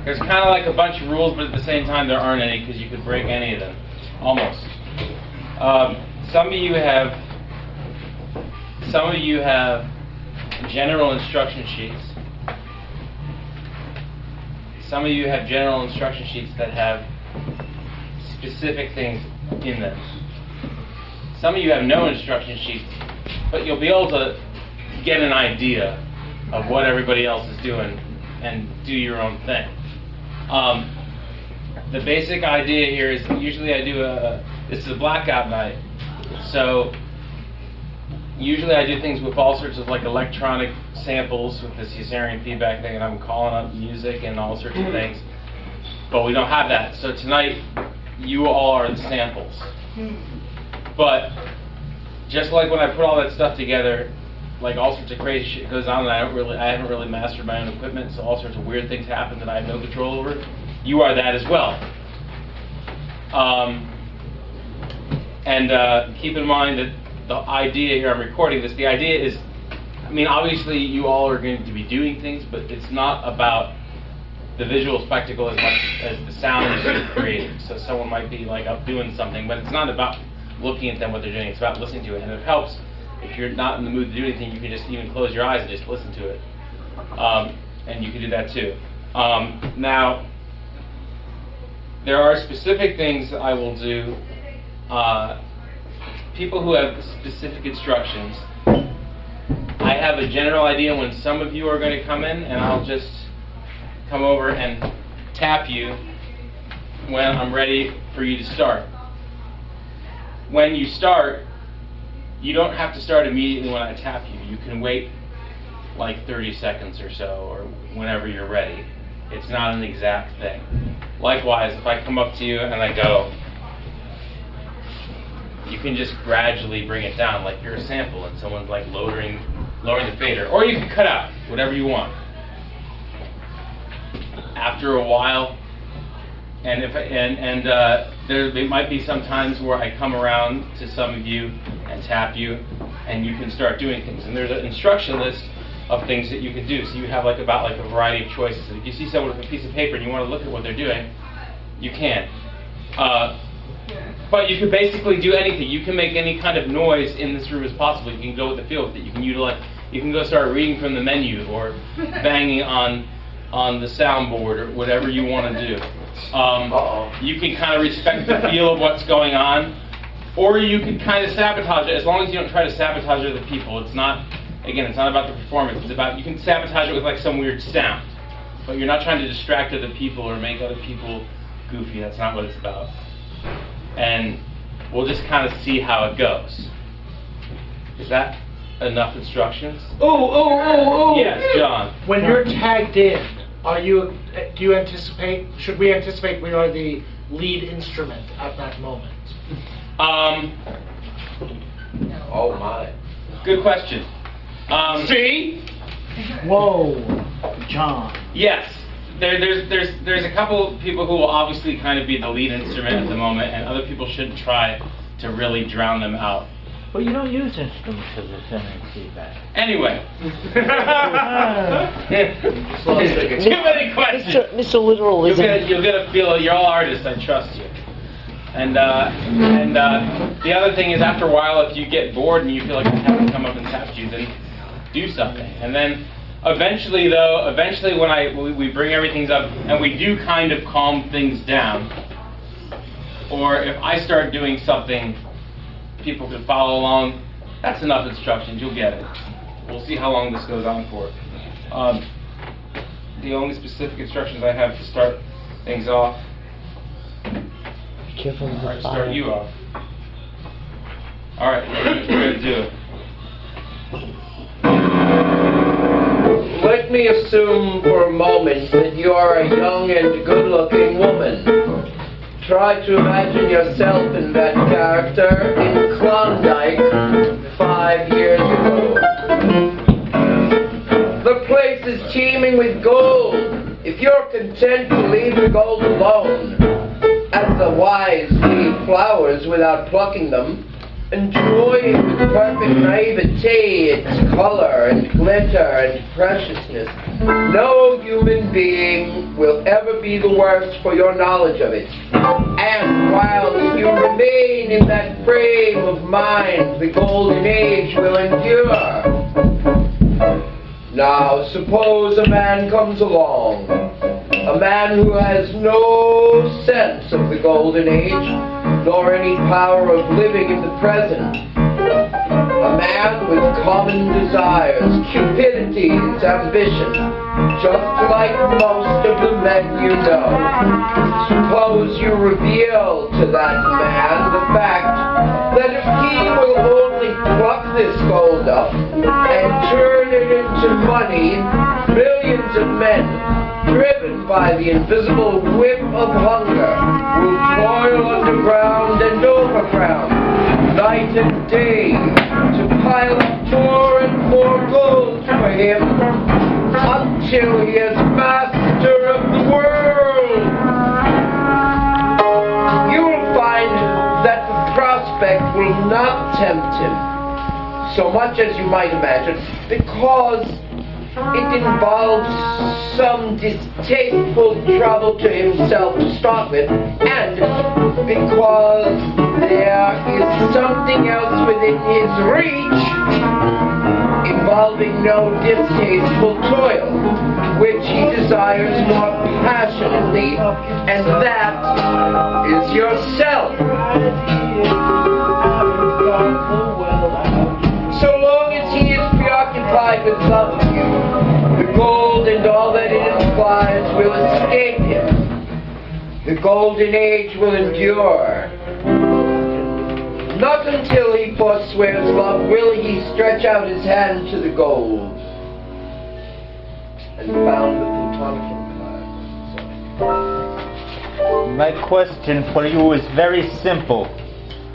There's kind of like a bunch of rules, but at the same time there aren't any because you could break any of them, almost. Some of you have general instruction sheets. Some of you have general instruction sheets that have specific things in them. Some of you have no instruction sheets, but you'll be able to get an idea of what everybody else is doing and do your own thing. The basic idea here is usually this is a blackout night, so usually I do things with all sorts of like electronic samples with this Yossarian feedback thing, and I'm calling up music and all sorts of things, but we don't have that. So tonight, you all are the samples. But just like when I put all that stuff together, like all sorts of crazy shit goes on, and I haven't really mastered my own equipment, so all sorts of weird things happen that I have no control over. You are that as well. Keep in mind that the idea here, I'm recording this, the idea is, I mean, obviously you all are going to be doing things, but it's not about the visual spectacle as much as the sound that you're creating. So someone might be like up doing something, but it's not about looking at them, what they're doing, it's about listening to it. And it helps, if you're not in the mood to do anything, you can just even close your eyes and just listen to it. And you can do that too. Now, there are specific things that I will do. People who have specific instructions, I have a general idea when some of you are going to come in, and I'll just come over and tap you when I'm ready for you to start. When you start, you don't have to start immediately when I tap you. You can wait like 30 seconds or so, or whenever you're ready. It's not an exact thing. Likewise, if I come up to you and I go, you can just gradually bring it down like you're a sample and someone's like lowering the fader. Or you can cut out, whatever you want. After a while, there might be some times where I come around to some of you and tap you, and you can start doing things. And there's an instruction list of things that you can do. So you have like a variety of choices. If you see someone with a piece of paper and you want to look at what they're doing, you can. But you can basically do anything. You can make any kind of noise in this room as possible. You can go with the feel of it. You can utilize. You can go start reading from the menu or banging on the soundboard or whatever you want to do. You can kind of respect the feel of what's going on, or you can kind of sabotage it. As long as you don't try to sabotage other people. It's not. Again, it's not about the performance. It's about, you can sabotage it with like some weird sound, but you're not trying to distract other people or make other people goofy. That's not what it's about. And we'll just kind of see how it goes. Is that enough instructions? Oh! Yes, John. When you're tagged in, should we anticipate we are the lead instrument at that moment? Oh my. Good question. See? Whoa, John. Yes. There's a couple people who will obviously kind of be the lead instrument at the moment, and other people shouldn't try to really drown them out. Well, you don't use instruments because they're sending feedback. Anyway. Too many questions. Mr. Literalism. You'll get a feel. You're all artists. I trust you. And the other thing is, after a while, if you get bored and you feel like I have to come up and tap you, then do something. And then eventually when we bring everything up and we do kind of calm things down, or if I start doing something, people can follow along. That's enough instructions. You'll get it. We'll see how long this goes on for. The only specific instructions I have to start things off. Careful with the Start you off. All right, we're going to do it. Let me assume for a moment that you are a young and good-looking woman. Try to imagine yourself in that character in Klondike 5 years ago. The place is teeming with gold. If you're content to leave the gold alone, as the wise leave flowers without plucking them, enjoying with perfect naivete its color and glitter and preciousness, no human being will ever be the worse for your knowledge of it. And while you remain in that frame of mind, the golden age will endure. Now, suppose a man comes along, a man who has no sense of the golden age, nor any power of living in the present. A man with common desires, cupidities, ambition, just like most of the men you know. Suppose you reveal to that man the fact that if he will only pluck this gold up and turn it into money, millions of men, driven by the invisible whip of hunger, will toil underground and overground, night and day, to pile up more and more gold for him, until he is master of the world. You will find that the prospect will not tempt him so much as you might imagine, because it involves some distasteful trouble to himself to start with, and because there is something else within his reach involving no distasteful toil, which he desires more passionately, and that is yourself. So long as he is preoccupied with love of you, the gold and all that it implies will escape him. The golden age will endure. Not until he forswears love will he stretch out his hand to the gold and found the plutonium. My question for you is very simple.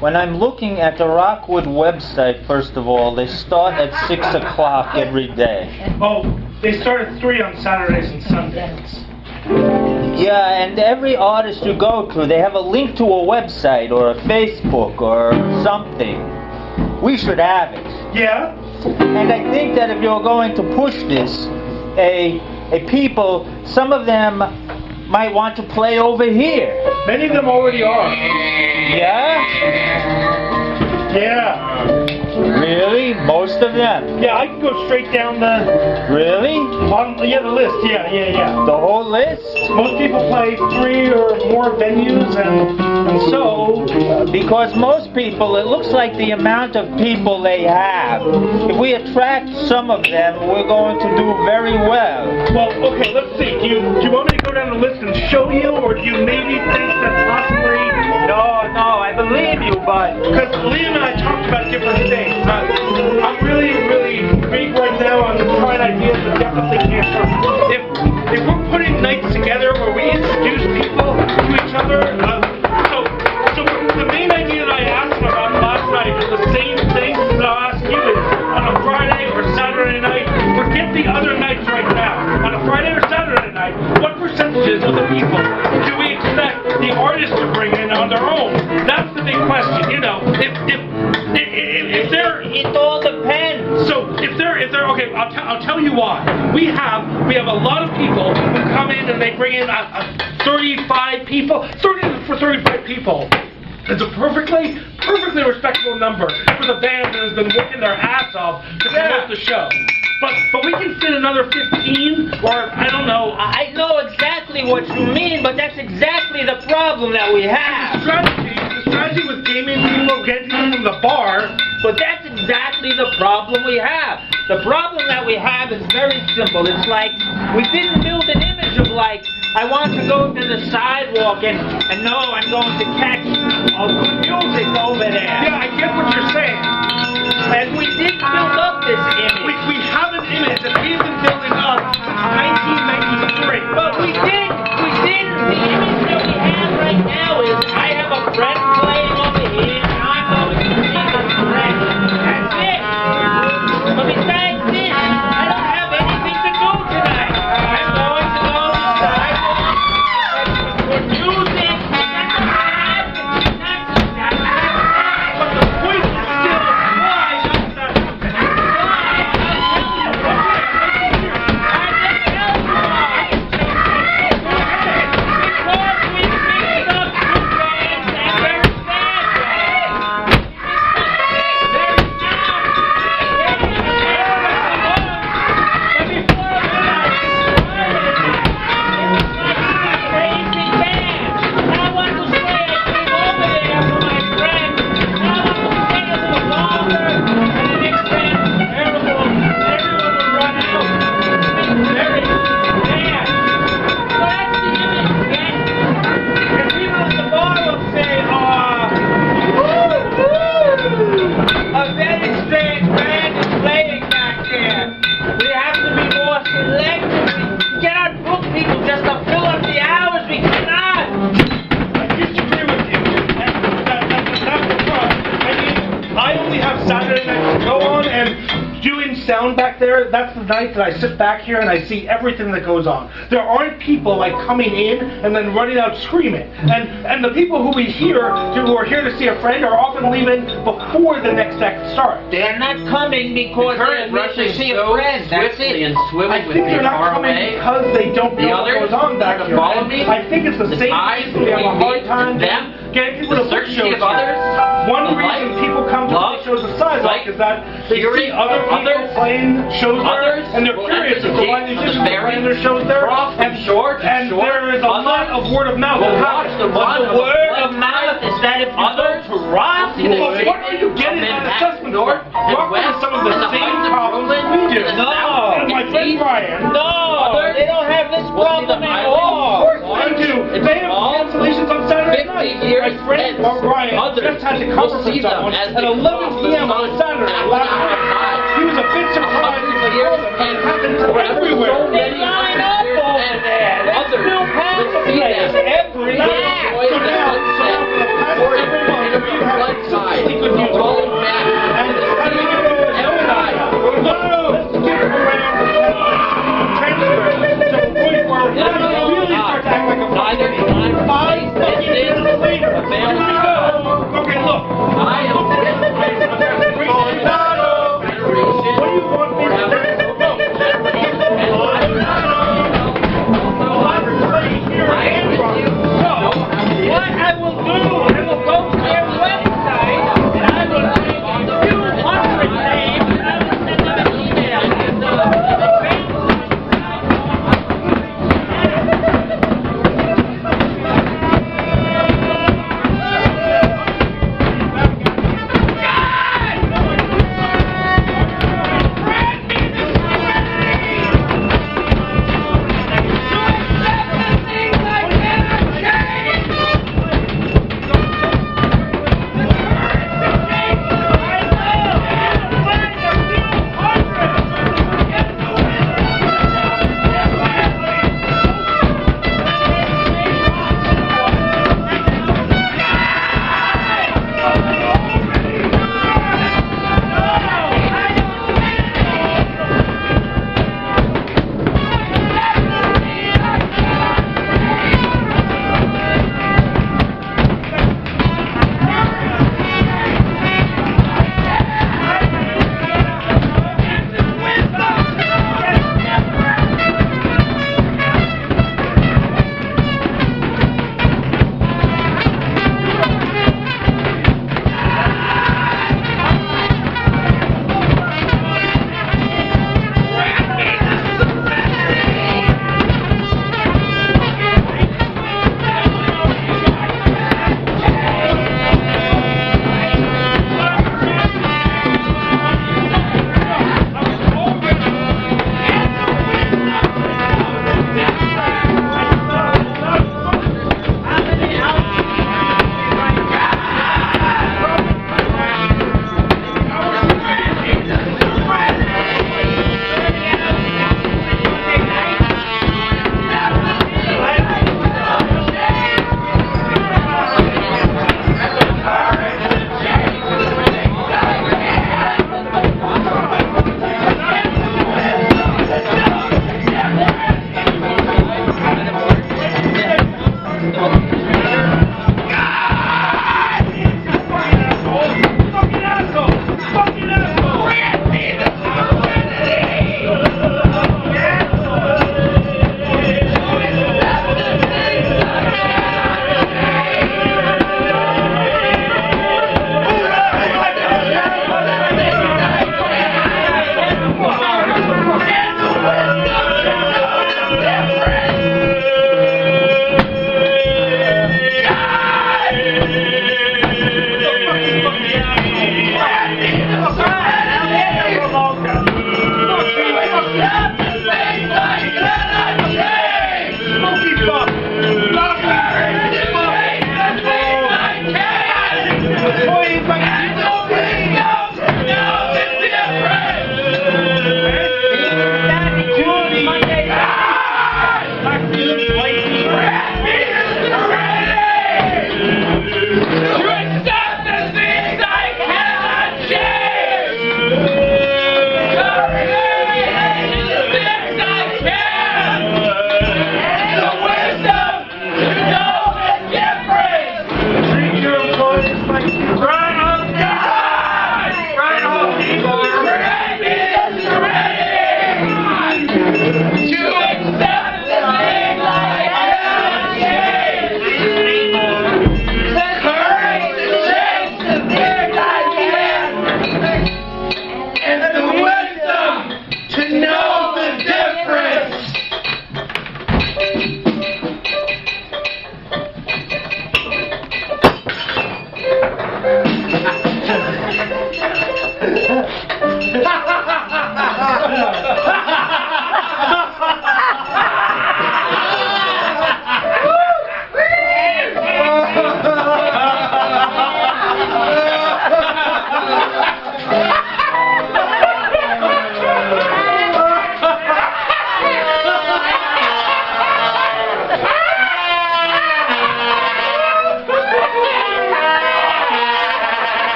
When I'm looking at the Rockwood website, first of all, they start at 6 o'clock every day. Oh, they start at 3 on Saturdays and Sundays. Yeah, and every artist you go to, they have a link to a website or a Facebook or something. We should have it. Yeah? And I think that if you're going to push this, a people, some of them might want to play over here. Many of them already are. Yeah? Yeah. Really? Most of them? Yeah, I can go straight down the... Really? The list. Yeah. The whole list? Most people play 3 or more venues, and so... Because most people, it looks like the amount of people they have. If we attract some of them, we're going to do very well. Well, okay, let's see. Do you want me to go down the list and show you, or do you maybe think that possibly... No, I believe you, but... Because Liam and I talked about different things. I'm really big right now on trying ideas that definitely can't work. If we're putting nights together where we introduce people to each other, so the main idea that I asked him about last night is the same thing that I'll ask you is on a Friday or Saturday night. Forget the other nights right now. On a Friday or Saturday night, what percentages of the people do we expect the artists to bring in on their own? That's the big question. You know, if they're... It all depends. So if they're okay, I'll tell you why. We have a lot of people who come in and they bring in 35 people. 30 for 35 people. It's a perfectly respectable number for the band that has been working their ass off to promote the show. But we can fit another 15, or I don't know. I know exactly what you mean, but that's exactly the problem that we have. The strategy with gaming people getting them from the bar. But that's exactly the problem we have. The problem that we have is very simple. It's like we didn't build an image of like, I want to go to the sidewalk and know I'm going to catch good music over there. Yeah, I get what you're saying. And we didn't build up this image. We have an image that we've been building up since 1993. But we didn't. The image that we have right now is I have a friend playing over here and I'm going to see this friend. That's it. But besides this, I don't have anything to do tonight. I'm going to go outside for music. But the point sound back there, that's the night that I sit back here and I see everything that goes on. There aren't people like coming in and then running out screaming. And the people who we hear, who are here to see a friend, are often leaving before the next act starts. They're not coming because they're rushing to see a friend. That's it. And I swimming with think me they're not far coming away. because they don't know what goes on back here. Follow me? I think it's the same ties reason we have a between hard me time and them, getting people to the book certainty shows of others, here. One the reason light, people come to love, the shows at Sidewalk sight, is that they hearing see other of people others, playing shows there, others and they're will curious enter as the to why gate of the musicians are ferry, playing their shows there. cross from shore to And shore, there is a lot of word of mouth. will that watch happens. the run The of a word flood of mouth is that if you others go to Rock, in the Well, city what are you getting of at Manhattan, assessment north for? and Rockford has west, some of the and the same heights of problems Brooklyn, we do. and the No. south, And my and friend east, Brian. no, Others they don't have this will see problem the at highway. Of all. course they do. It's They have small, cancellations on Saturday 50 night. years My friend hence, Brian others just had to will cover for see them someone as at they 11 cross the p.m. on sun Saturday after last the night. high. He was a bit surprised. 100 years It hence, happens wherever everywhere. so many They line 100 up years over hence, there. They others still have will the see place them. every Will night. enjoy So the now, sunset, for the past or several months, in we a have flood tide, consistently good news. rolling back And to the how do we sea get over the and tide. Let's get around the transcript to the point where we really start to act like a Neither fucking time, 5 place, fucking minutes later. Here we go. Okay, look. I am with What do you want me to do? What I will do, I will go to their website and I will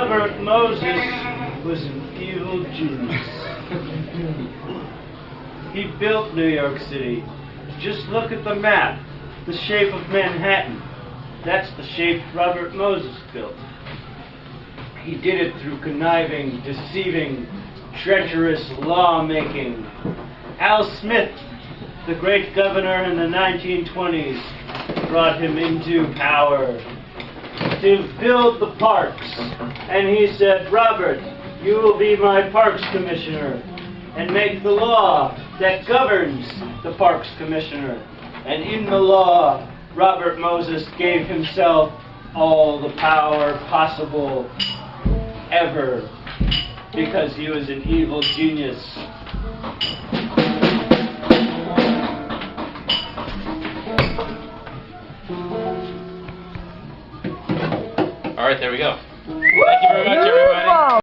Robert Moses was an evil genius. He built New York City. Just look at the map, the shape of Manhattan. That's the shape Robert Moses built. He did it through conniving, deceiving, treacherous lawmaking. Al Smith, the great governor in the 1920s, brought him into power to build the parks. And he said, Robert, you will be my parks commissioner and make the law that governs the parks commissioner. And in the law, Robert Moses gave himself all the power possible ever because he was an evil genius. All right, there we go. Thank you very much, everybody.